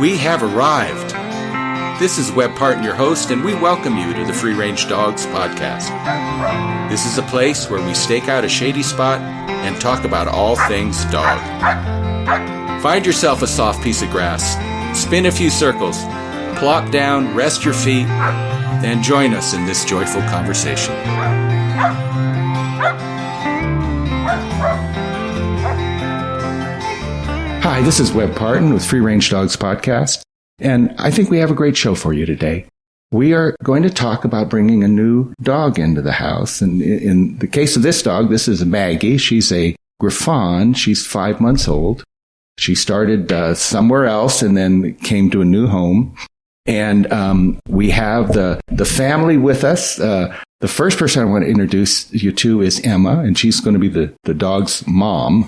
We have arrived. This is Webb Parton, your host, and we welcome you to the Free Range Dogs podcast. This is a place where we stake out a shady spot and talk about all things dog. Find yourself a soft piece of grass, spin a few circles, plop down, rest your feet, and join us in this joyful conversation. Hi, this is Webb Parton with Free Range Dogs podcast, and I think we have a great show for you today. We are going to talk about bringing a new dog into the house, and in the case of this dog, this is Maggie. She's a Griffon. She's 5 months old. She started somewhere else and then came to a new home, and we have the family with us. The first person I want to introduce you to is Emma, and she's going to be the dog's mom.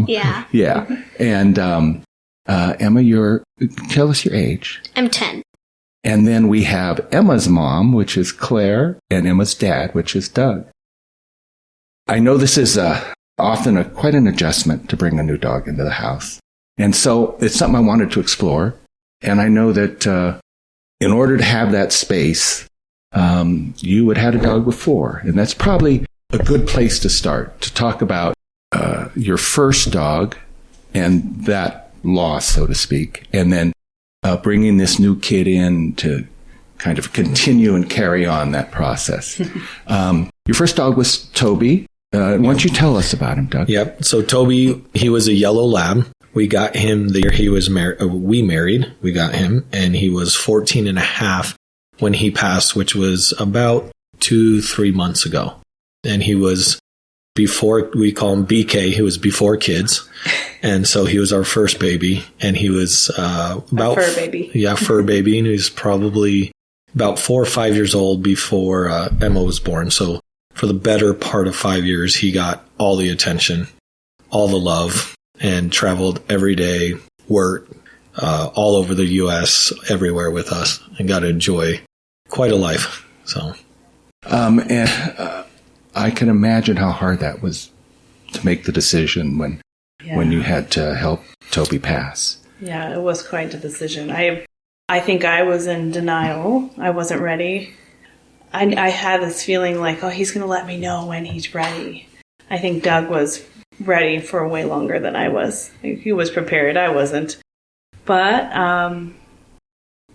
Yeah. Yeah. And Emma, tell us your age. I'm 10. And then we have Emma's mom, which is Claire, and Emma's dad, which is Doug. I know this is often quite an adjustment to bring a new dog into the house. And so it's something I wanted to explore. And I know that in order to have that space, you had had a dog before, and that's probably a good place to start, to talk about your first dog and that loss, so to speak, and then bringing this new kid in to kind of continue and carry on that process. Your first dog was Toby. Why don't you tell us about him, Doug? Yep. So Toby, he was a yellow lab. We got him the year he was married. We married. We got him, and he was 14 and a half when he passed, which was about 2-3 months ago. And he was before, we call him BK, he was before kids. And so he was our first baby, and he was about fur baby. Yeah, fur baby. And he was probably about 4 or 5 years old before Emma was born. So for the better part of 5 years, he got all the attention, all the love, and traveled every day, worked all over the U.S., everywhere with us, and got to enjoy quite a life. So, I can imagine how hard that was to make the decision when you had to help Toby pass. Yeah, it was quite a decision. I think I was in denial. I wasn't ready. I had this feeling like, oh, he's going to let me know when he's ready. I think Doug was ready for way longer than I was. He was prepared. I wasn't. But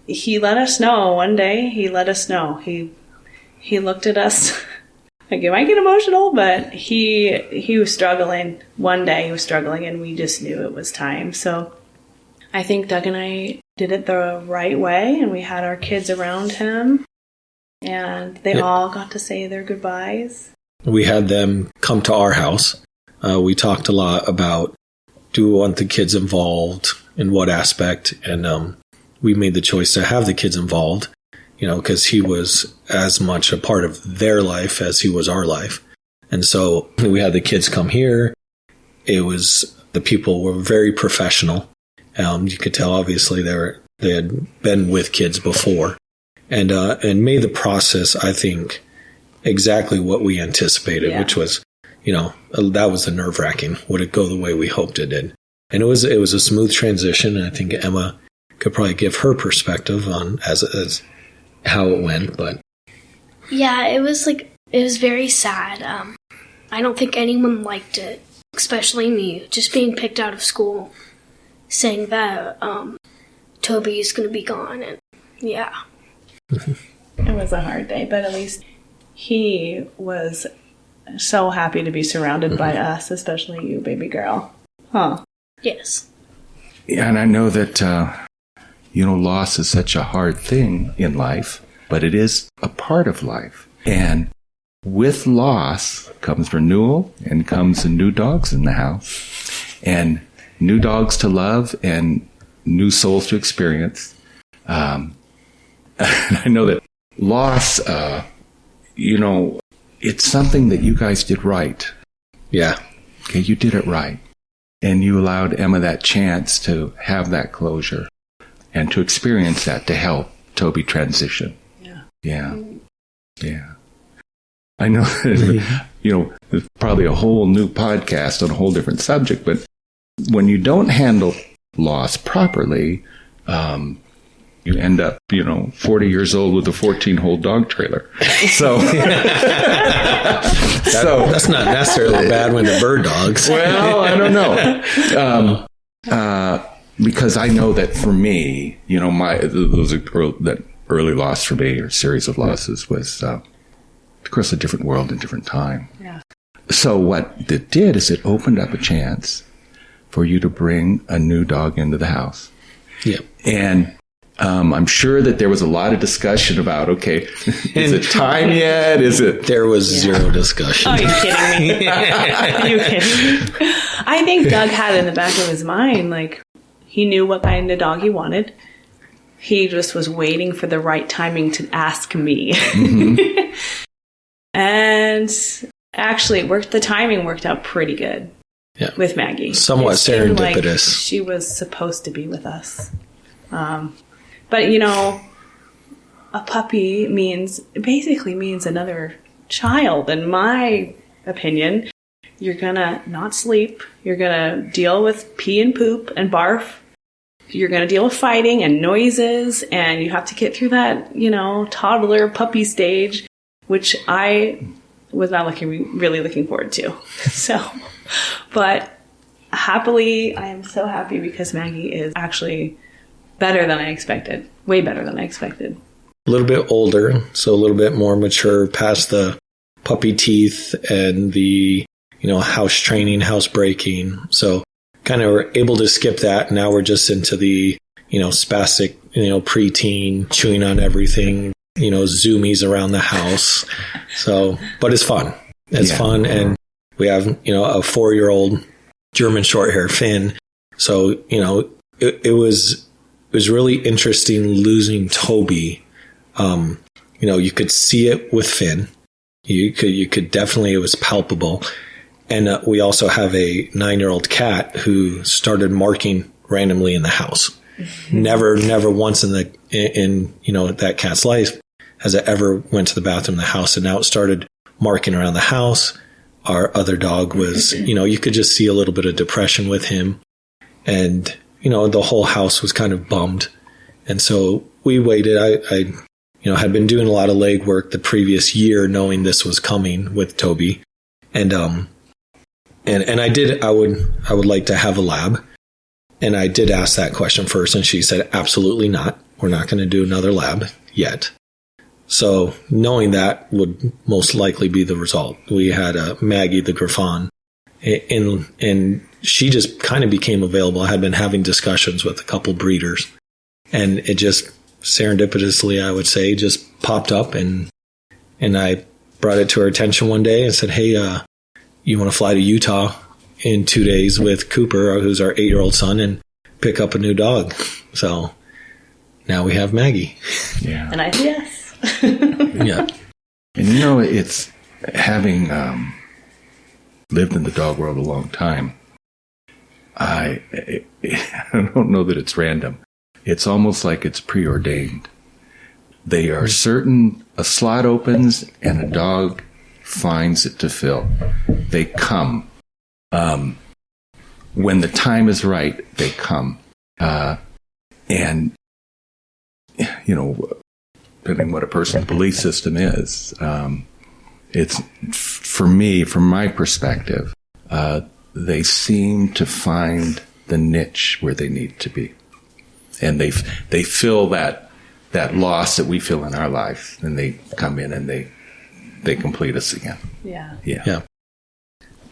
he let us know one day. He let us know. He looked at us. Like, I might get emotional, but he was struggling. One day he was struggling, and we just knew it was time. So I think Doug and I did it the right way, and we had our kids around him, and they all got to say their goodbyes. We had them come to our house. We talked a lot about, do we want the kids involved, in what aspect, and we made the choice to have the kids involved, because he was as much a part of their life as he was our life. And so we had the kids come here. The people were very professional. You could tell, obviously, they had been with kids before, and made the process, I think, exactly what we anticipated, which was, that was the nerve-wracking. Would it go the way we hoped it did? And it was a smooth transition, and I think Emma could probably give her perspective on as how it went. But yeah, it was very sad. I don't think anyone liked it, especially me, just being picked out of school, saying that Toby is going to be gone, and yeah. It was a hard day, but at least he was so happy to be surrounded by us, especially you, baby girl. Huh? Yes. Yeah, and I know that, loss is such a hard thing in life, but it is a part of life. And with loss comes renewal, and comes new dogs in the house, and new dogs to love, and new souls to experience. And I know that loss, it's something that you guys did right. Yeah. Okay, you did it right. And you allowed Emma that chance to have that closure and to experience that, to help Toby transition. Yeah. I know that, there's probably a whole new podcast on a whole different subject, but when you don't handle loss properly, you end up, 40 years old with a 14-hole dog trailer. So, that's not necessarily bad when they're bird dogs. Well, I don't know. Because I know that for me, that early loss for me, or series of losses, was, of course, a different world and different time. Yeah. So what it did is it opened up a chance for you to bring a new dog into the house. Yeah. And I'm sure that there was a lot of discussion about, okay, is it time yet? Is it? There was zero discussion. Oh, are you kidding me? Are you kidding me? I think Doug had in the back of his mind, like, he knew what kind of dog he wanted. He just was waiting for the right timing to ask me. Mm-hmm. And actually, the timing worked out pretty good with Maggie. Somewhat serendipitous. Like she was supposed to be with us. But, a puppy basically means another child. In my opinion, you're going to not sleep. You're going to deal with pee and poop and barf. You're going to deal with fighting and noises. And you have to get through that, toddler puppy stage, which I was not really looking forward to. So, but happily, I am so happy because Maggie is actually better than I expected. Way better than I expected. A little bit older, so a little bit more mature, past the puppy teeth and the, house training, house breaking. So kind of were able to skip that. Now we're just into the, spastic, preteen, chewing on everything, zoomies around the house. So, but it's fun. It's fun. And we have, a 4-year-old German short hair Finn. So, it was really interesting losing Toby. You could see it with Finn. You could definitely, it was palpable. And we also have a 9-year-old cat who started marking randomly in the house. Mm-hmm. Never once in that cat's life has it ever went to the bathroom in the house. And now it started marking around the house. Our other dog was, you could just see a little bit of depression with him. And the whole house was kind of bummed. And so we waited. I had been doing a lot of legwork the previous year knowing this was coming with Toby. And I would like to have a lab. And I did ask that question first, and she said, absolutely not. We're not going to do another lab yet. So knowing that would most likely be the result. We had Maggie, the Griffon, and she just kind of became available. I had been having discussions with a couple breeders, and it just serendipitously, I would say, just popped up, and I brought it to her attention one day and said, hey, you want to fly to Utah in 2 days with Cooper, who's our 8-year-old son, and pick up a new dog. So now we have Maggie. Yeah. And I said yes. Yeah. And it's having lived in the dog world a long time, I don't know that it's random. It's almost like it's preordained. They are certain, a slot opens and a dog finds it to fill. They come. When the time is right, they come. And, depending what a person's belief system is, it's, for me, from my perspective, they seem to find the niche where they need to be. And they fill that loss that we feel in our life, and they come in and they complete us again. Yeah.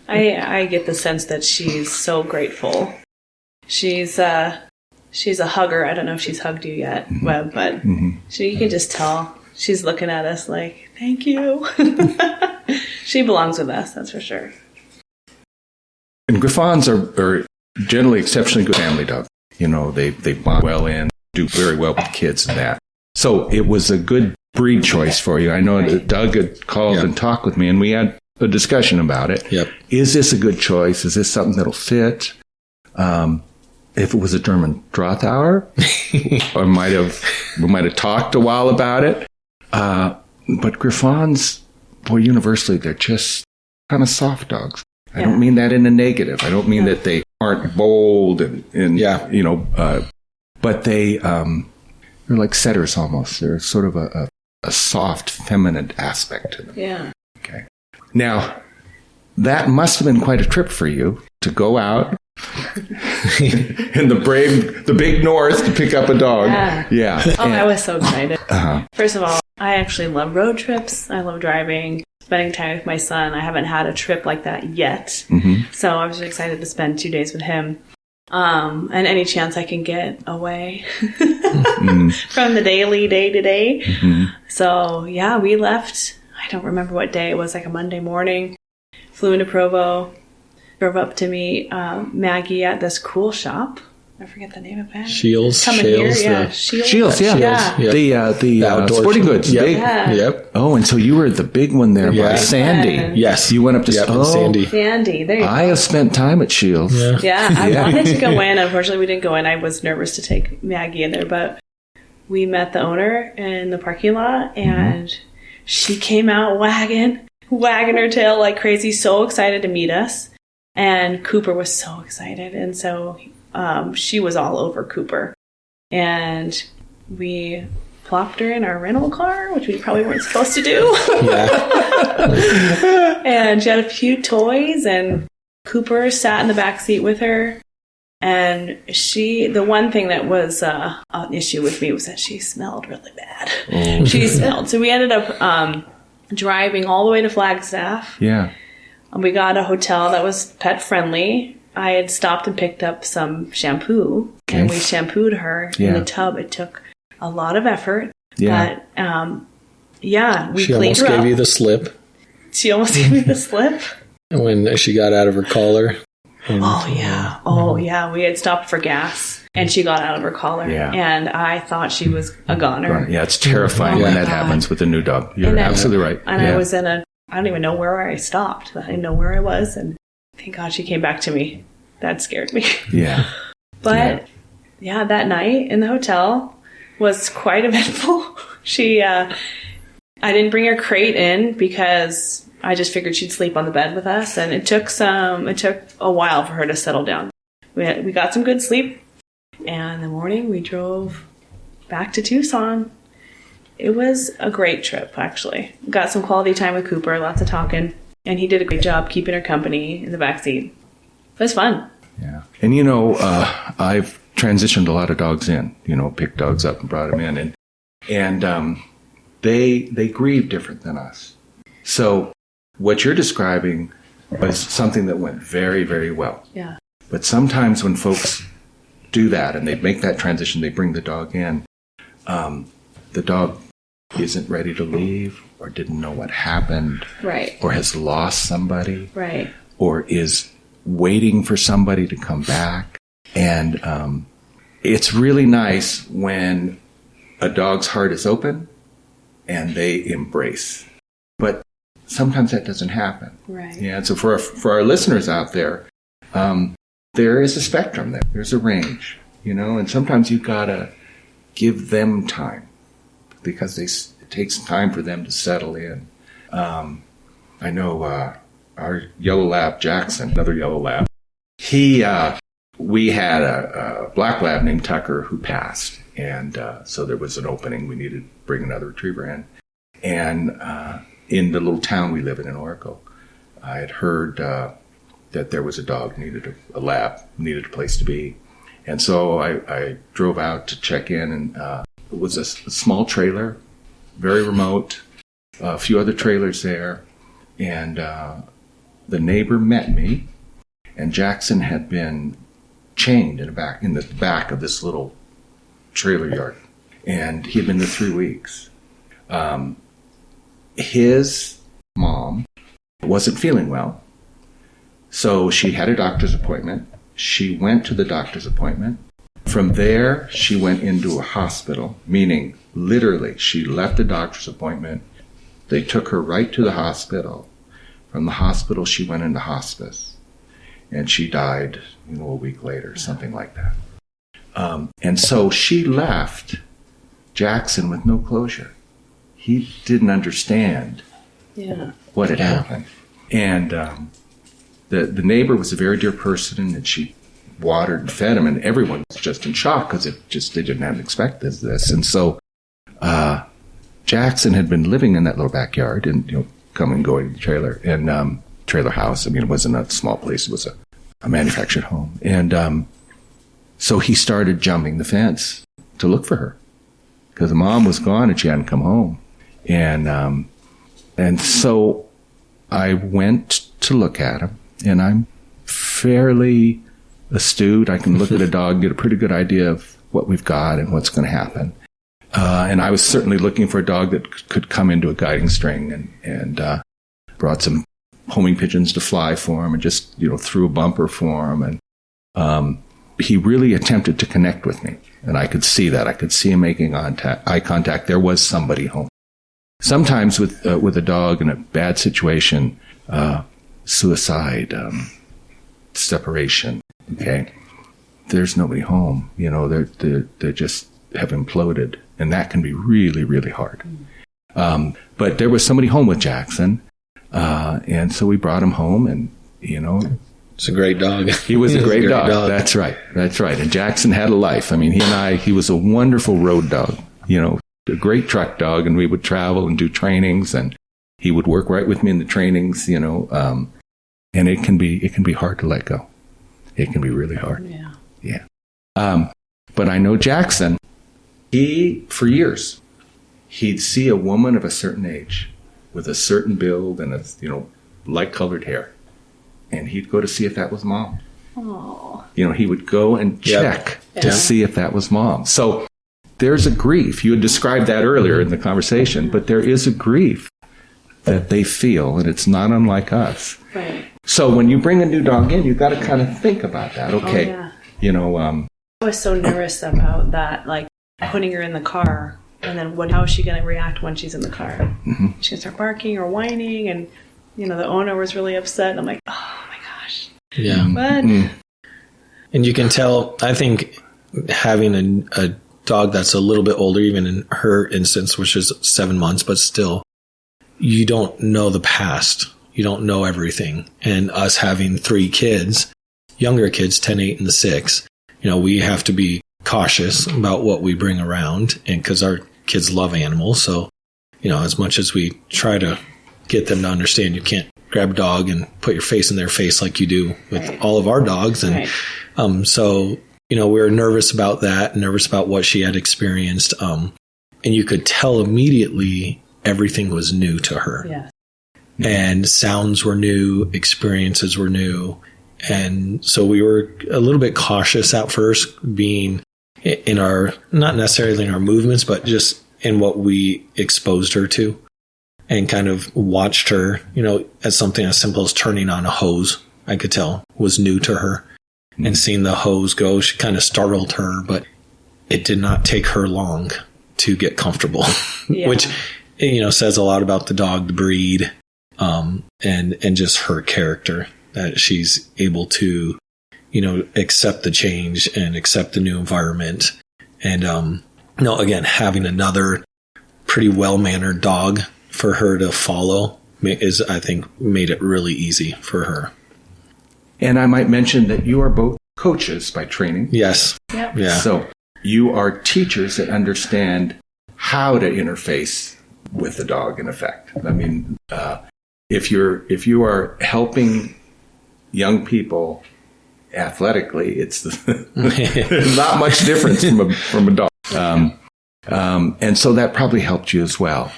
I get the sense that she's so grateful. She's a hugger. I don't know if she's hugged you yet, mm-hmm. Webb, but you can just tell she's looking at us like, thank you. She belongs with us, that's for sure. And Griffons are generally exceptionally good family dogs. They bond well in, do very well with kids and that. So it was a good breed choice for you. I know that Doug had called and talked with me, and we had a discussion about it. Yep. Is this a good choice? Is this something that'll fit? If it was a German Drahtauer, we might have talked a while about it. But Griffons, universally, they're just kind of soft dogs. I don't mean that in a negative. I don't mean that they aren't bold and but they're like setters almost. They're sort of a soft, feminine aspect to them. Yeah. Okay. Now, that must have been quite a trip for you to go out in the big north to pick up a dog. Yeah. Oh, I was so excited. Uh-huh. First of all, I actually love road trips. I love driving, spending time with my son. I haven't had a trip like that yet. Mm-hmm. So I was excited to spend 2 days with him. And any chance I can get away from the daily day-to-day. Mm-hmm. So, yeah, we left. I don't remember what day. It was like a Monday morning. Flew into Provo. Drove up to meet Maggie at this cool shop. I forget the name of it. Shields. Shields, yeah. Shields, Yeah. Yep. The outdoor sporting goods. Yep. Big. Yeah. Yep. Oh, and so you were the big one there by Sandy. Yes. You went up to Sandy. Sandy, there you go. I have spent time at Shields. Yeah, I wanted to go in. Unfortunately, we didn't go in. I was nervous to take Maggie in there, but we met the owner in the parking lot, and she came out wagging her tail like crazy, so excited to meet us. And Cooper was so excited, and so she was all over Cooper. And we plopped her in our rental car, which we probably weren't supposed to do. And she had a few toys, and Cooper sat in the back seat with her. And the one thing that was an issue with me was that she smelled really bad. She smelled. So we ended up driving all the way to Flagstaff. Yeah. We got a hotel that was pet friendly. I had stopped and picked up some shampoo, and we shampooed her in the tub. It took a lot of effort. Yeah. But, we She cleaned almost her gave up. you the slip. She almost gave me the slip. When she got out of her collar. Oh, yeah. We had stopped for gas, and she got out of her collar. Yeah. And I thought she was a goner. Yeah, it's terrifying when that happens with a new dog. You're absolutely right. And I was I don't even know where I stopped. I didn't know where I was, and thank God she came back to me. That scared me. Yeah. But, that night in the hotel was quite eventful. I didn't bring her crate in because I just figured she'd sleep on the bed with us, and it took a while for her to settle down. We got some good sleep, and in the morning we drove back to Tucson. It was a great trip, actually. Got some quality time with Cooper, lots of talking, and he did a great job keeping her company in the backseat. It was fun. Yeah. And, I've transitioned a lot of dogs in, picked dogs up and brought them in. And they grieve different than us. So what you're describing was something that went very, very well. Yeah. But sometimes when folks do that and they make that transition, they bring the dog in, the dog isn't ready to leave or didn't know what happened. Right. Or has lost somebody. Right. Or is waiting for somebody to come back. And it's really nice when a dog's heart is open and they embrace. But sometimes that doesn't happen. Right. Yeah. And so for our listeners out there, there is a spectrum there. There's a range, and sometimes you've got to give them time because it takes time for them to settle in. I know our yellow lab, Jackson, another yellow lab, we had a black lab named Tucker who passed. And so there was an opening. We needed to bring another retriever in. And in the little town we live in Oracle, I had heard that there was a dog, a lab, needed a place to be. And so I drove out to check in, and it was a small trailer, very remote, a few other trailers there. And the neighbor met me, and Jackson had been chained in the back of this little trailer yard, and he had been there 3 weeks. His mom wasn't feeling well, so she had a doctor's appointment. She went to the doctor's appointment. From there, she went into a hospital, meaning literally she left the doctor's appointment. They took her right to the hospital. From the hospital, she went into hospice, and she died a week later, something like that. And so she left Jackson with no closure. He didn't understand what had happened. And the neighbor was a very dear person, and she watered and fed him, and everyone's just in shock because they didn't expect this. And so Jackson had been living in that little backyard and come and go to the trailer and trailer house. I mean, it wasn't a small place; it was a manufactured home. And so he started jumping the fence to look for her because the mom was gone and she hadn't come home. And so I went to look at him, and I'm fairly astute. I can look at a dog, get a pretty good idea of what we've got and what's going to happen. And I was certainly looking for a dog that could come into a guiding string, and brought some homing pigeons to fly for him and just, threw a bumper for him. And he really attempted to connect with me, and I could see that. I could see him making eye contact. There was somebody home. Sometimes with a dog in a bad situation, suicide, separation, okay, there's nobody home. They just have imploded, and that can be really, really hard. But there was somebody home with Jackson, and so we brought him home, and it's a great dog. He was a great dog. That's right. And Jackson had a life. I mean, he was a wonderful road dog, a great truck dog, and we would travel and do trainings, and he would work right with me in the trainings, and it can be hard to let go. It can be really hard. Yeah. But I know Jackson, for years, he'd see a woman of a certain age with a certain build and light colored hair, and he'd go to see if that was mom. Oh. He would go and check to see if that was mom. So there's a grief. You had described that earlier in the conversation, but there is a grief that they feel, and it's not unlike us. Right. So when you bring a new dog in, you've got to kind of think about that. Okay. Oh, yeah. I was so nervous about that, like putting her in the car, and then how is she going to react when she's in the car? Mm-hmm. She's going to start barking or whining, and the owner was really upset. And I'm like, oh my gosh. Yeah. But and you can tell, I think, having a dog that's a little bit older, even in her instance, which is 7 months, but still, you don't know the past. You don't know everything. And us having 3 kids, younger kids, 10, 8, and 6, we have to be cautious about what we bring around, and because our kids love animals. So, as much as we try to get them to understand, you can't grab a dog and put your face in their face like you do with all of our dogs. And so, we were nervous about that, nervous about what she had experienced. And you could tell immediately everything was new to her. Yeah. And sounds were new, experiences were new. And so we were a little bit cautious at first, being in not necessarily in our movements, but just in what we exposed her to, and kind of watched her, as something as simple as turning on a hose, I could tell was new to her. Mm-hmm. And seeing the hose go, she kind of startled her, but it did not take her long to get comfortable, which, says a lot about the dog, the breed, and just her character, that she's able to, accept the change and accept the new environment. And, again, having another pretty well-mannered dog for her to follow I think, made it really easy for her. And I might mention that you are both coaches by training. Yes. Yep. Yeah. So you are teachers that understand how to interface with the dog, in effect. I mean, if you are helping young people athletically, it's not much difference from a dog. And so that probably helped you as well.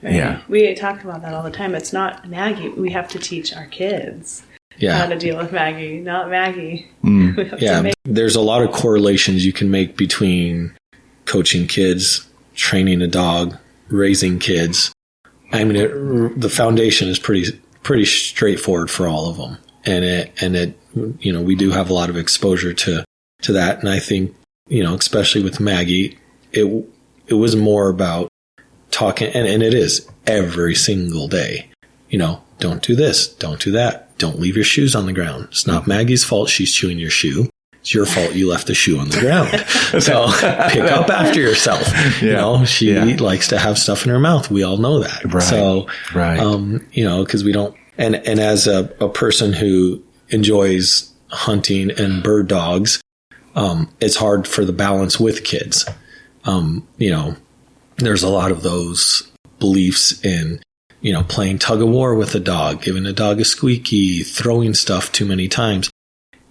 Right. Yeah. We talk about that all the time. It's not Maggie. We have to teach our kids how to deal with Maggie, not Maggie. There's a lot of correlations you can make between coaching kids, training a dog, raising kids. I mean, the foundation is pretty straightforward for all of them. And we do have a lot of exposure to that. And I think, especially with Maggie, it was more about talking, and it is every single day, don't do this, don't do that, don't leave your shoes on the ground. It's not Maggie's fault she's chewing your shoe. It's your fault you left the shoe on the ground. So pick up after yourself. She likes to have stuff in her mouth. We all know that. Right. So, right. because we don't, and as a person who enjoys hunting and bird dogs, it's hard for the balance with kids. There's a lot of those beliefs in, playing tug of war with a dog, giving a dog a squeaky, throwing stuff too many times.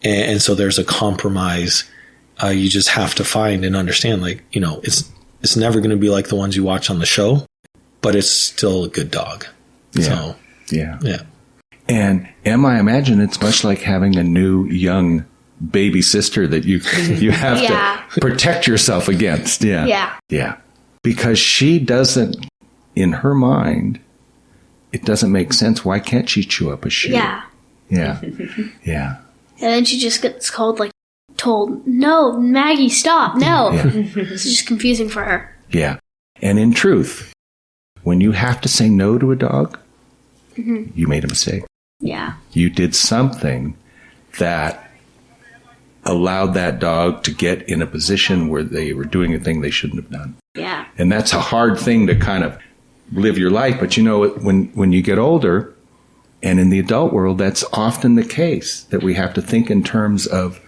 And so there's a compromise you just have to find and understand, it's never going to be like the ones you watch on the show, but it's still a good dog. Yeah. So, yeah. And Emma, I imagine it's much like having a new young baby sister that you have to protect yourself against. Yeah. Because she doesn't, in her mind, it doesn't make sense. Why can't she chew up a shoe? Yeah. And then she just gets told, no, Maggie, stop, no. It's just confusing for her. Yeah. And in truth, when you have to say no to a dog, you made a mistake. Yeah. You did something that allowed that dog to get in a position where they were doing a thing they shouldn't have done. Yeah. And that's a hard thing to kind of live your life. But when you get older, and in the adult world, that's often the case, that we have to think in terms of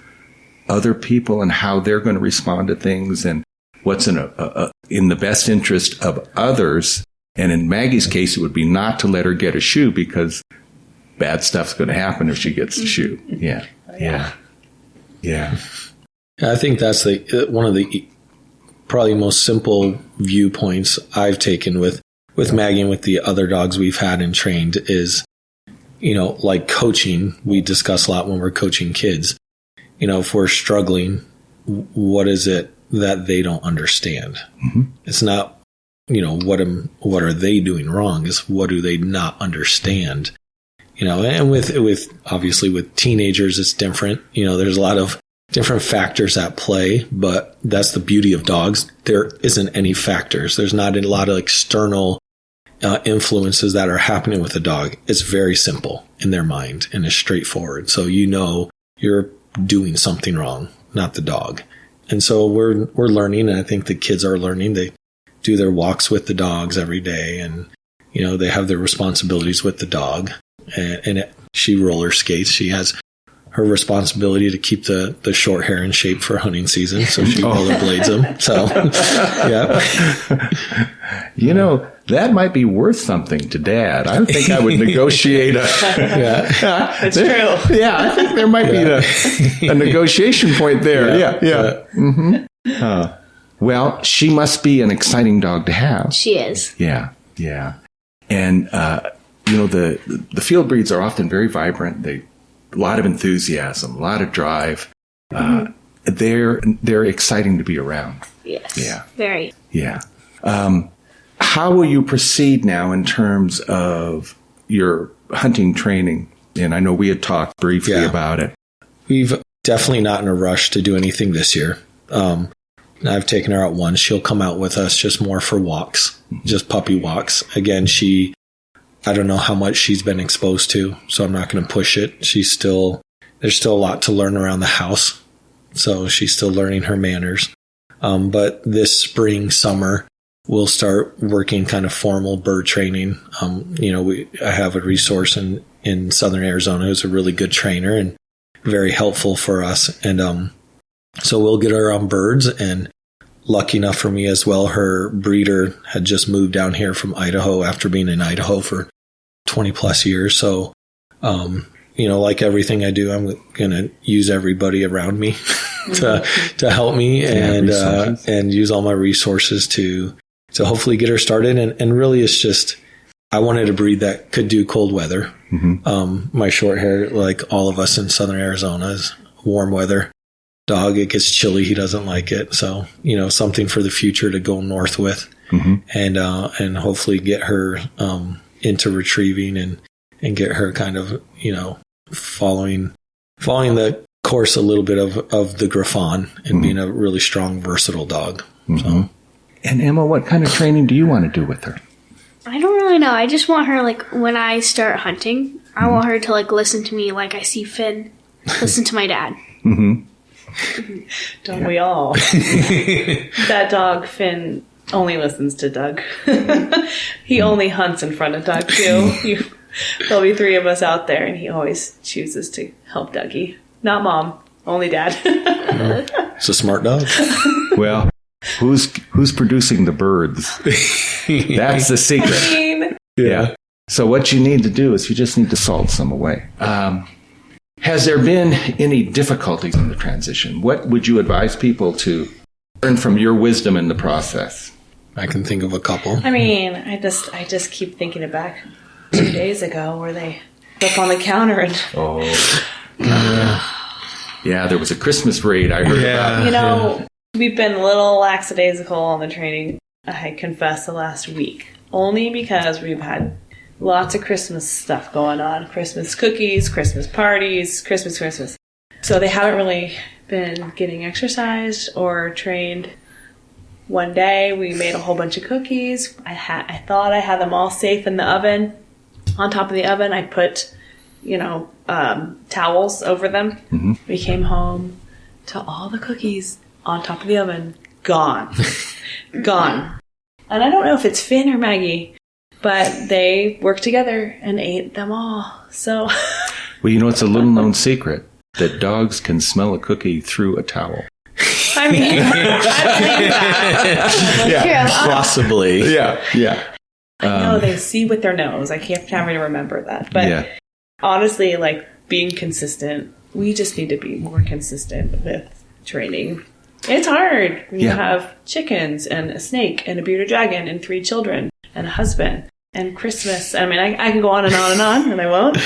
other people and how they're going to respond to things and what's in the best interest of others. And in Maggie's case, it would be not to let her get a shoe because bad stuff's going to happen if she gets the shoe. Yeah. I think that's one of the probably most simple viewpoints I've taken with Maggie and with the other dogs we've had and trained is, like coaching, we discuss a lot when we're coaching kids. If we're struggling, what is it that they don't understand? It's not, what are they doing wrong? It's what do they not understand? And with obviously with teenagers, it's different. There's a lot of different factors at play, but that's the beauty of dogs. There isn't any factors. There's not a lot of external influences that are happening with a dog. It's very simple in their mind and it's straightforward. So you're doing something wrong, not the dog. And so we're learning, and I think the kids are learning. They do their walks with the dogs every day, and they have their responsibilities with the dog. And she roller skates. She has her responsibility to keep the short hair in shape for hunting season, so she rollerblades them. So, yeah. That might be worth something to Dad. I think I would negotiate That's true. Yeah, I think there might be a negotiation point there. Yeah. Well, she must be an exciting dog to have. She is. Yeah. And, the field breeds are often very vibrant. A lot of enthusiasm, a lot of drive. They're exciting to be around. Yes. Yeah. Very. Yeah. How will you proceed now in terms of your hunting training? And I know we had talked briefly about it. We've definitely not in a rush to do anything this year. I've taken her out once. She'll come out with us just more for walks, just puppy walks. Again, I don't know how much she's been exposed to, so I'm not going to push it. There's still a lot to learn around the house. So she's still learning her manners. But this spring, summer, we'll start working kind of formal bird training. I have a resource in Southern Arizona who's a really good trainer and very helpful for us. And so we'll get her on birds. And lucky enough for me as well, her breeder had just moved down here from Idaho after being in Idaho for 20 plus years. So, like everything I do, I'm going to use everybody around me to help me and use all my resources to hopefully get her started. And really it's just, I wanted a breed that could do cold weather. My short hair, like all of us in Southern Arizona, is warm weather dog. It gets chilly. He doesn't like it. So, something for the future to go north with and hopefully get her, into retrieving and get her kind of, following the course a little bit of the Griffon and being a really strong, versatile dog. So. And Emma, what kind of training do you want to do with her? I don't really know. I just want her, when I start hunting, I want her to, listen to me like I see Finn listen to my dad. Don't we all? That dog, Finn, only listens to Doug. He only hunts in front of Doug, too. There'll be three of us out there, and he always chooses to help Dougie. Not mom, only dad. It's a smart dog. Well, who's producing the birds? That's the secret. Yeah. So what you need to do is you just need to salt some away. Has there been any difficulties in the transition? What would you advise people to learn from your wisdom in the process? I can think of a couple. I mean, I just keep thinking it back 2 days ago where they up on the counter and yeah, there was a Christmas raid I heard about. We've been a little lackadaisical on the training, I confess, the last week. Only because we've had lots of Christmas stuff going on. Christmas cookies, Christmas parties, Christmas. So they haven't really been getting exercised or trained. One day we made a whole bunch of cookies. I thought I had them all safe in the oven. On top of the oven, I put, towels over them. Mm-hmm. We came home to all the cookies on top of the oven. Gone. Gone. And I don't know if it's Finn or Maggie, but they worked together and ate them all. So, well, it's a little known secret that dogs can smell a cookie through a towel. I mean, I believe that. Yeah, possibly. Yeah. I know they see with their nose. I keep having to remember that. But honestly, being consistent, we just need to be more consistent with training. It's hard when you have chickens and a snake and a bearded dragon and 3 children and a husband and Christmas. I mean, I can go on and on and on, and I won't.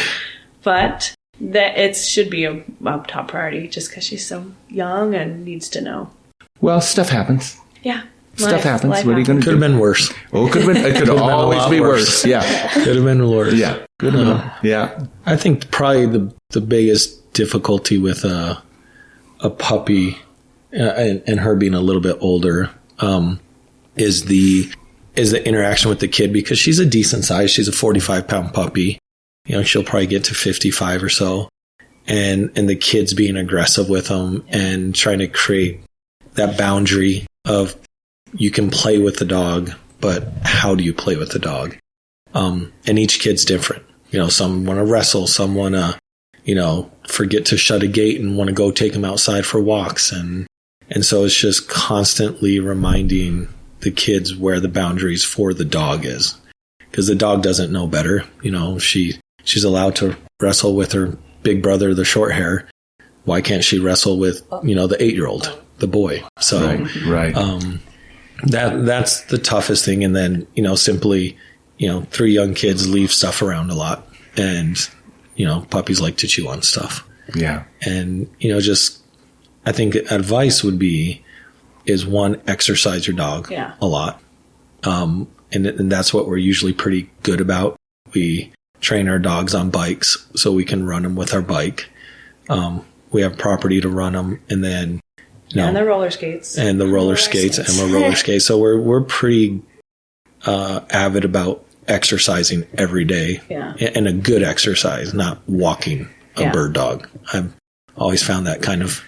But that it should be a top priority just because she's so young and needs to know. Well, stuff happens. Yeah. Stuff happens. What are you going to do? Could have been worse. Oh, it could always be worse. Yeah. Could have been worse. Yeah. Good enough. Yeah. I think probably the biggest difficulty with a puppy and her being a little bit older is the interaction with the kid, because she's a decent size. She's a 45-pound puppy. She'll probably get to 55 or so. And the kid's being aggressive with them and trying to create that boundary of, you can play with the dog, but how do you play with the dog? And each kid's different. Some want to wrestle, some want to, forget to shut a gate and want to go take them outside for walks. And so it's just constantly reminding the kids where the boundaries for the dog is. Because the dog doesn't know better. She's allowed to wrestle with her big brother, the short hair. Why can't she wrestle with, the 8-year-old, the boy? So, right. That's the toughest thing. And then, simply, 3 young kids leave stuff around a lot, and, puppies like to chew on stuff. Yeah. And, I think advice would be, is one, exercise your dog a lot. And that's what we're usually pretty good about. We train our dogs on bikes so we can run them with our bike. We have property to run them, and then, and the roller skates. And the roller skates. And the roller skates. So we're pretty avid about exercising every day. Yeah. And a good exercise, not walking a bird dog. I've always found that kind of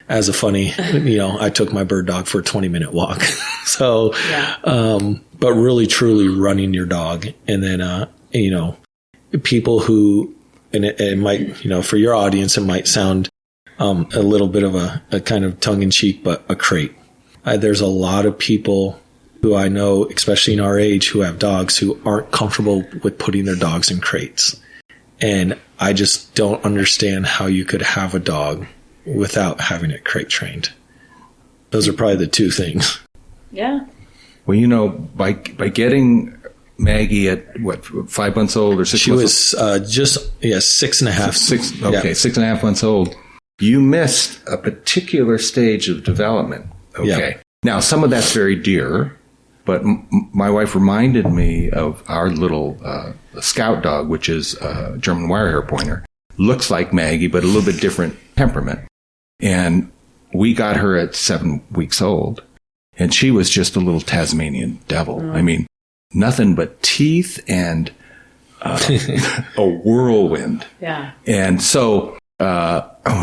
as a funny, I took my bird dog for a 20-minute walk. So, but really truly running your dog. And then, people who, and it might, for your audience, it might sound a little bit of a kind of tongue-in-cheek, but a crate. There's a lot of people who I know, especially in our age, who have dogs who aren't comfortable with putting their dogs in crates. And I just don't understand how you could have a dog without having it crate trained. Those are probably the 2 things. Yeah. Well, by getting Maggie at 5 months old or 6 she months old? She was just 6.5. 6.5 months old. You missed a particular stage of development. Okay. Yeah. Now, some of that's very dear, but my wife reminded me of our little scout dog, which is a German Wirehair Pointer. Looks like Maggie, but a little bit different temperament. And we got her at 7 weeks old, and she was just a little Tasmanian devil. I mean, nothing but teeth and a whirlwind. Yeah. And so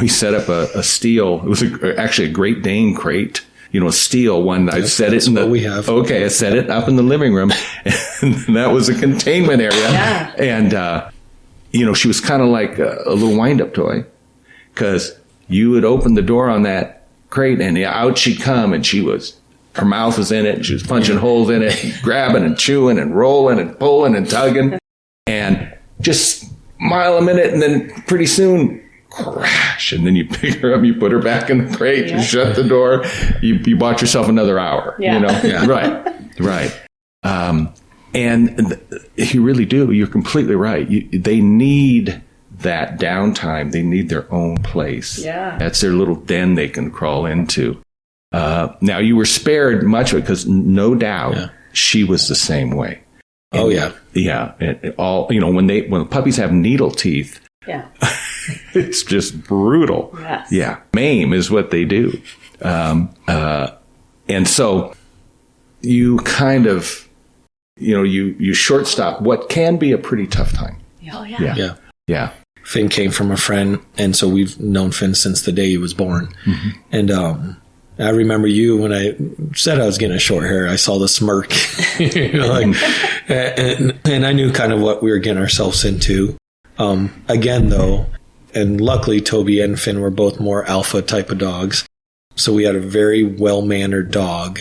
we set up a steel. It was actually a Great Dane crate. A steel one. I set it in the. We have. Okay, I set it up in the living room, and that was a containment area. Yeah. And she was kind of like a little wind-up toy, because you would open the door on that crate and out she'd come, and her mouth was in it, and she was punching holes in it, and grabbing and chewing and rolling and pulling and tugging, and just mile a minute, and then pretty soon, crash, and then you pick her up, you put her back in the crate, you shut the door, you bought yourself another hour. Right. And you really do. You're completely right. They need that downtime. They need their own place. Yeah. That's their little den they can crawl into. Now, you were spared much of it because no doubt she was the same way. And, yeah. When the puppies have needle teeth, it's just brutal. Yes. Yeah. Maim is what they do. And so you kind of, you shortstop what can be a pretty tough time. Oh, yeah. Yeah. Finn came from a friend, and so we've known Finn since the day he was born. Mm-hmm. And I remember you when I said I was getting a short hair. I saw the smirk, and I knew kind of what we were getting ourselves into. Again, though, and luckily Toby and Finn were both more alpha type of dogs, so we had a very well-mannered dog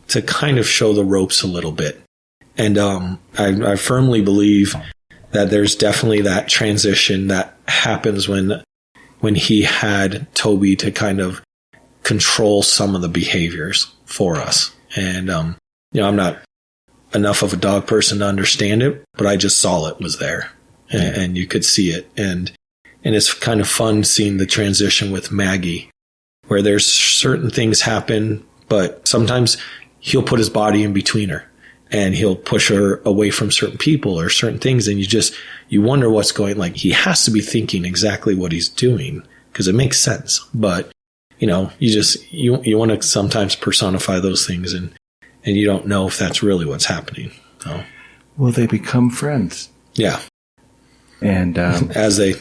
to kind of show the ropes a little bit. And I firmly believe that there's definitely that transition that happens when he had Toby to kind of control some of the behaviors for us. And, I'm not enough of a dog person to understand it, but I just saw it was there and you could see it. And it's kind of fun seeing the transition with Maggie, where there's certain things happen, but sometimes he'll put his body in between her. And he'll push her away from certain people or certain things. And you wonder what's going, like, he has to be thinking exactly what he's doing because it makes sense. But, you want to sometimes personify those things and you don't know if that's really what's happening. So. Well, they become friends. Yeah. And as they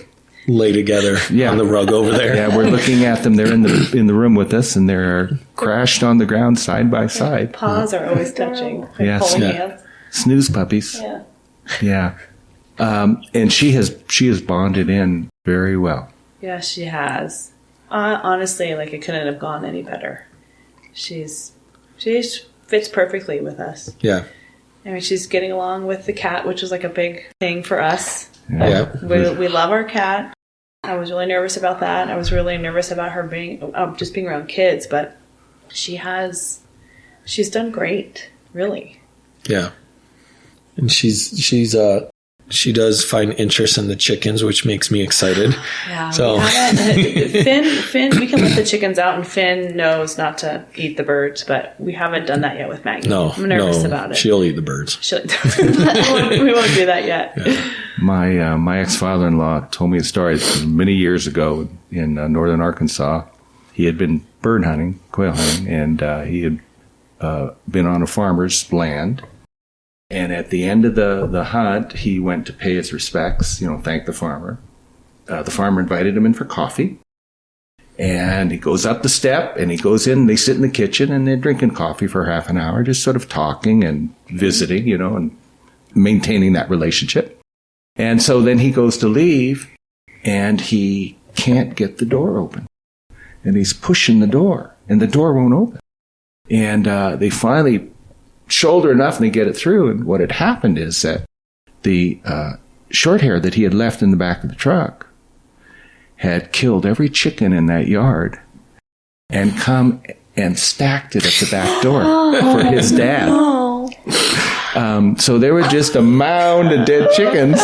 lay together on the rug over there. Yeah, we're looking at them. They're in the room with us, and they're crashed on the ground side by side. Paws are always touching. Yes, hands. Snooze puppies. Yeah. And she has bonded in very well. Yeah, she has. Honestly, it couldn't have gone any better. She fits perfectly with us. Yeah. I mean, she's getting along with the cat, which is a big thing for us. Yeah. We love our cat. I was really nervous about that. I was really nervous about her just being around kids, but she's done great, really. Yeah. And she does find interest in the chickens, which makes me excited. Yeah. So Finn, we can let the chickens out, and Finn knows not to eat the birds, but we haven't done that yet with Maggie. No, I'm nervous about it. She'll eat the birds. We won't do that yet. Yeah. My ex-father-in-law told me a story many years ago in northern Arkansas. He had been bird hunting, quail hunting, and he had been on a farmer's land. And at the end of the hunt, he went to pay his respects, thank the farmer. The farmer invited him in for coffee. And he goes up the step, and he goes in, and they sit in the kitchen, and they're drinking coffee for half an hour, just sort of talking and visiting, and maintaining that relationship. And so then he goes to leave, and he can't get the door open. And he's pushing the door, and the door won't open. And they finally shoulder enough, and they get it through. And what had happened is that the short hair that he had left in the back of the truck had killed every chicken in that yard and come and stacked it at the back door for his dad. So there was just a mound of dead chickens,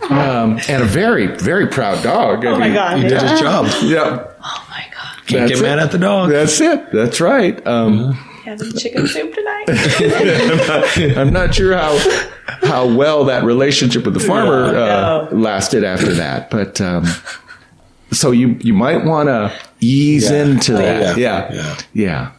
and a very, very proud dog. My God. He did his job. Yeah. Oh, my God. Can't get mad at the dog. That's it. That's right. Having chicken soup tonight? I'm not sure how well that relationship with the farmer lasted after that, but so you might want to ease into that. Yeah.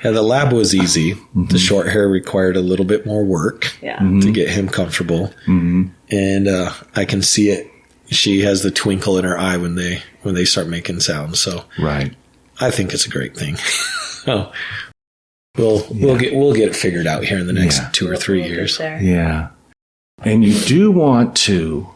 Yeah, the lab was easy. Mm-hmm. The short hair required a little bit more work to get him comfortable. Mm-hmm. And I can see it. She has the twinkle in her eye when they start making sounds. So right. I think it's a great thing. So we'll get it figured out here in the next 2 or 3 years. Yeah. And you do want to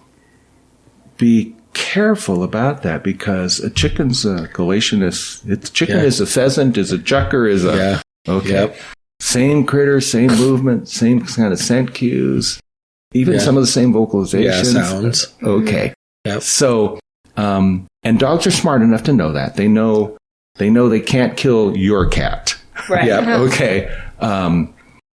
be careful about that because a chicken's a Galatian is a pheasant, is a chucker, is a okay. Yep. Same critter, same movement, same kind of scent cues, even some of the same vocalizations. Yeah, sounds. Okay. Yep. So, and dogs are smart enough to know that. They know they can't kill your cat. Right. Yeah. Okay.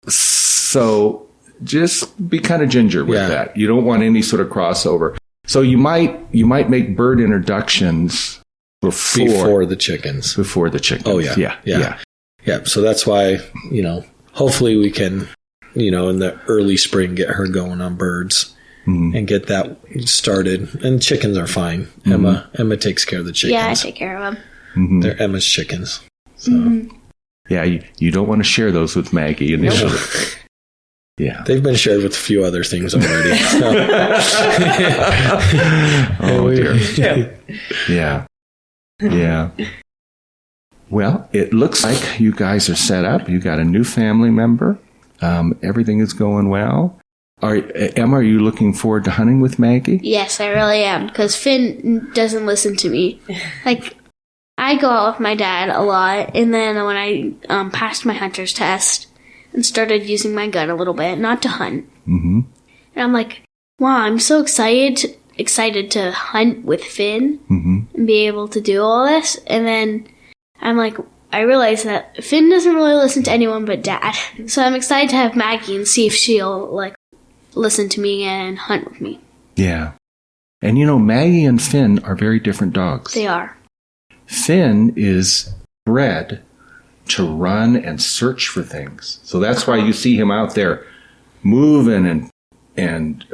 So just be kind of ginger with that. You don't want any sort of crossover. So you might make bird introductions before the chickens. Before the chickens. Oh yeah. So that's why, hopefully we can, in the early spring get her going on birds and get that started. And chickens are fine. Emma takes care of the chickens. Yeah, I take care of them. They're Emma's chickens. So yeah, you don't want to share those with Maggie initially. Yeah. They've been shared with a few other things already. Oh, dear. Yeah. Well, it looks like you guys are set up. You got a new family member. Everything is going well. Emma, are you looking forward to hunting with Maggie? Yes, I really am, because Finn doesn't listen to me. Like, I go out with my dad a lot, and then when I passed my hunter's test and started using my gun a little bit, not to hunt. And I'm like, wow, I'm so excited to hunt with Finn and be able to do all this. And then I'm like, I realize that Finn doesn't really listen to anyone but Dad. So I'm excited to have Maggie and see if she'll listen to me and hunt with me. Yeah. And Maggie and Finn are very different dogs. They are. Finn is bred to run and search for things. So that's why you see him out there moving and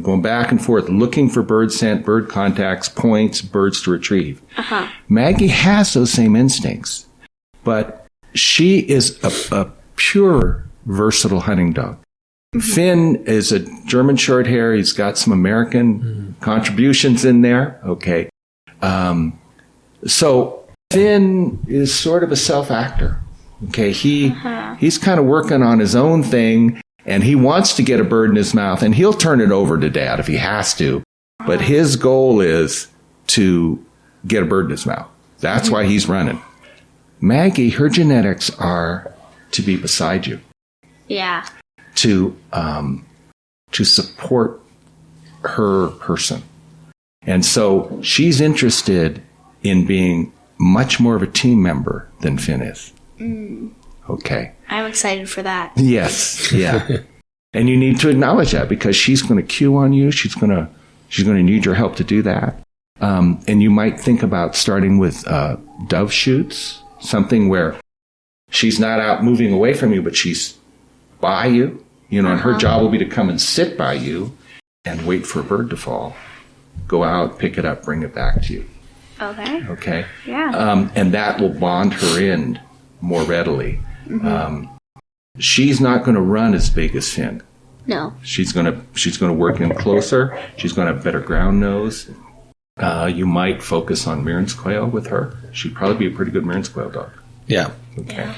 going back and forth, looking for bird scent, bird contacts, points, birds to retrieve. Maggie has those same instincts, but she is a pure, versatile hunting dog. Finn is a German short hair. He's got some American contributions in there. Okay. So Finn is sort of a self-actor. Okay. He's kind of working on his own thing, and he wants to get a bird in his mouth, and he'll turn it over to Dad if he has to. But his goal is to get a bird in his mouth. That's why he's running. Maggie, her genetics are to be beside you. Yeah. To support her person. And so she's interested in being much more of a team member than Finn is. Okay. I'm excited for that. Yes. Yeah. And you need to acknowledge that because she's going to cue on you. She's going to need your help to do that. And you might think about starting with dove shoots, something where she's not out moving away from you, but she's by you, and her job will be to come and sit by you and wait for a bird to fall. Go out, pick it up, bring it back to you. Okay. Yeah. And that will bond her in more readily. She's not going to run as big as Finn. No. She's going to work in closer. She's going to have better ground nose. You might focus on Mearns quail with her. She'd probably be a pretty good Mearns quail dog. Yeah. Okay.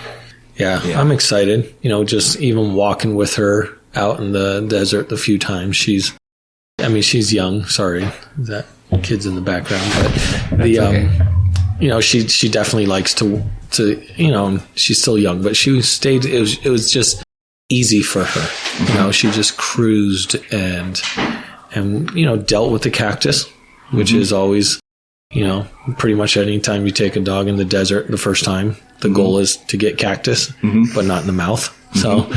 Yeah, I'm excited. just even walking with her out in the desert a few times. She's young. Sorry, that kid's in the background, but she definitely likes to she's still young, but she stayed. It was just easy for her. She just cruised and dealt with the cactus, which is always pretty much any time you take a dog in the desert the first time, the goal is to get cactus, but not in the mouth. So,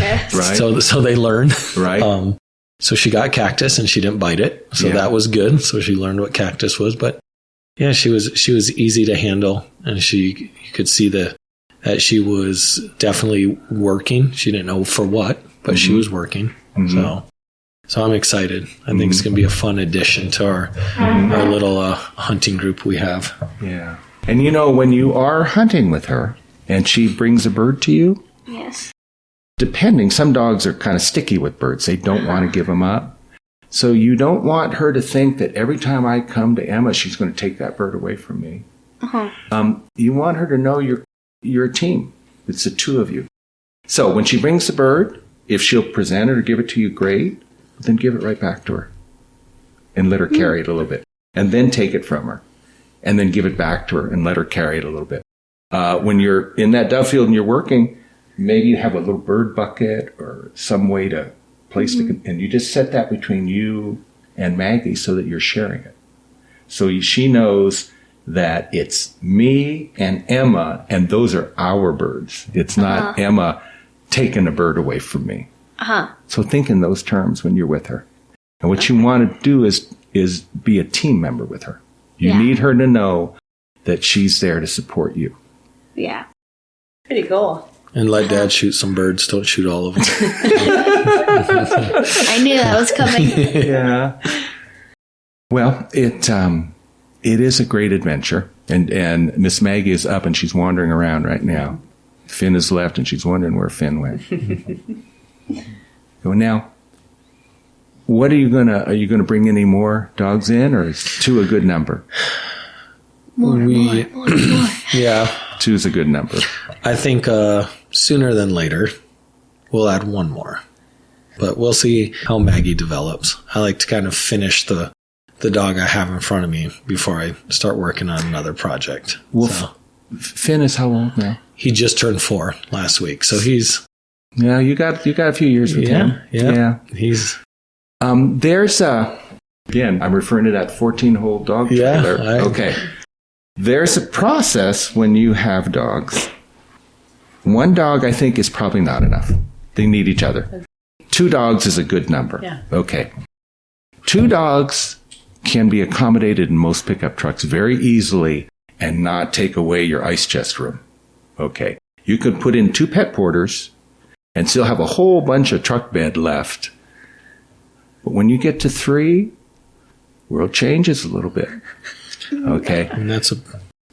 so they learn. Right. So she got cactus and she didn't bite it. So that was good. So she learned what cactus was. But yeah, she was easy to handle, and you could see that she was definitely working. She didn't know for what, but she was working. So I'm excited. I think it's going to be a fun addition to our little hunting group we have. Yeah. And when you are hunting with her and she brings a bird to you, yes. Some dogs are kind of sticky with birds. They don't want to give them up. So you don't want her to think that every time I come to Emma, she's going to take that bird away from me. You want her to know you're a team. It's the two of you. So when she brings the bird, if she'll present it or give it to you, great. Then give it right back to her and let her carry it a little bit. and then take it from her and then give it back to her and let her carry it a little bit. When you're in that dove field and you're working, maybe you have a little bird bucket or some way to place and you just set that between you and Maggie so that you're sharing it. So she knows that it's me and Emma, and those are our birds. It's not Emma taking a bird away from me. So think in those terms when you're with her. And what you want to do is be a team member with her. You need her to know that she's there to support you. Yeah. Pretty cool. And let Dad shoot some birds. Don't shoot all of them. I knew that was coming. Yeah. Well, it is a great adventure. And Miss Maggie is up and she's wandering around right now. Finn is left and she's wondering where Finn went. So now, what are you gonna bring any more dogs in, or is 2 a good number? More. Yeah. 2 is a good number. I think sooner than later, we'll add 1 more. But we'll see how Maggie develops. I like to kind of finish the dog I have in front of me before I start working on another project. Well, so, Finn is how old now? he just turned 4 last week, so he's... Yeah, you got a few years with him. Yeah. He's... There's again, I'm referring to that 14-hole dog trailer. Okay. There's a process when you have dogs. 1 dog, I think, is probably not enough. They need each other. 2 dogs is a good number. Yeah. Okay. 2 dogs can be accommodated in most pickup trucks very easily and not take away your ice chest room. Okay. You could put in 2 pet porters and still have a whole bunch of truck bed left. But when you get to 3, world changes a little bit. Okay. And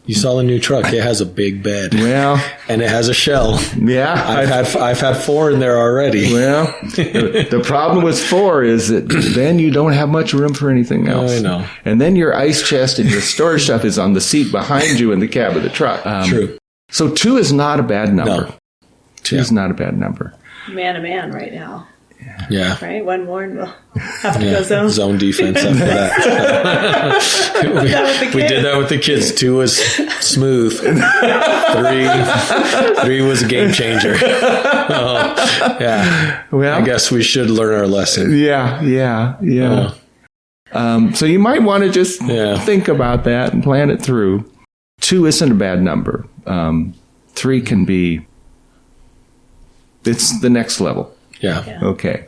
you saw the new truck. It has a big bed. Well, and it has a shell. Yeah. I've had 4 in there already. Well, the problem with 4 is that then you don't have much room for anything else. I know. And then your ice chest and your storage stuff is on the seat behind you in the cab of the truck. True. So 2 is not a bad number. No. 2 is not a bad number. Man to man right now. Yeah. Right? 1 more and we'll have to go zone. Zone defense after that. we did that with the kids. 2 was smooth. 3 was a game changer. Yeah. Well, I guess we should learn our lesson. Yeah. So you might want to just think about that and plan it through. 2 isn't a bad number. 3 can be, it's the next level. Yeah. Okay.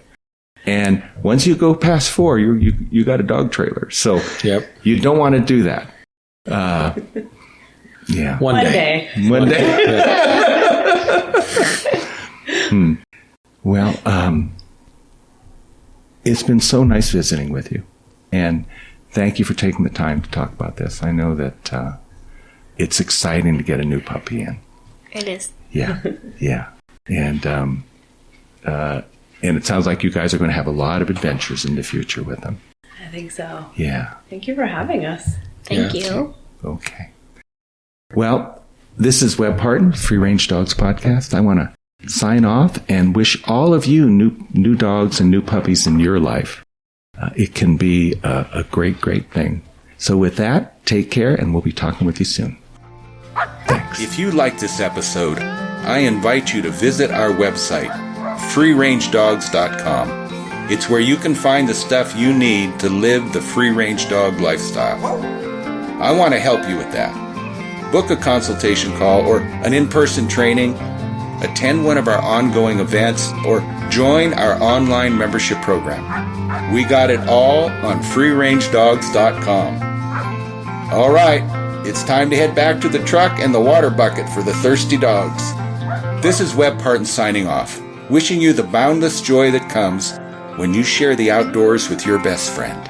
And once you go past 4, you got a dog trailer. So you don't want to do that. Yeah. One day. One day. Well, it's been so nice visiting with you. And thank you for taking the time to talk about this. I know that it's exciting to get a new puppy in. It is. Yeah. And it sounds like you guys are going to have a lot of adventures in the future with them. I think so. Yeah. Thank you for having us. Thank you. Okay. Well, this is Webb Parton, Free Range Dogs Podcast. I want to sign off and wish all of you new dogs and new puppies in your life. It can be a great, great thing. So with that, take care, and we'll be talking with you soon. Thanks. If you like this episode, I invite you to visit our website, freerangedogs.com. It's where you can find the stuff you need to live the free-range dog lifestyle. I want to help you with that. Book a consultation call or an in-person training, attend one of our ongoing events, or join our online membership program. We got it all on freerangedogs.com. All right, it's time to head back to the truck and the water bucket for the thirsty dogs. This is Webb Parton signing off, wishing you the boundless joy that comes when you share the outdoors with your best friend.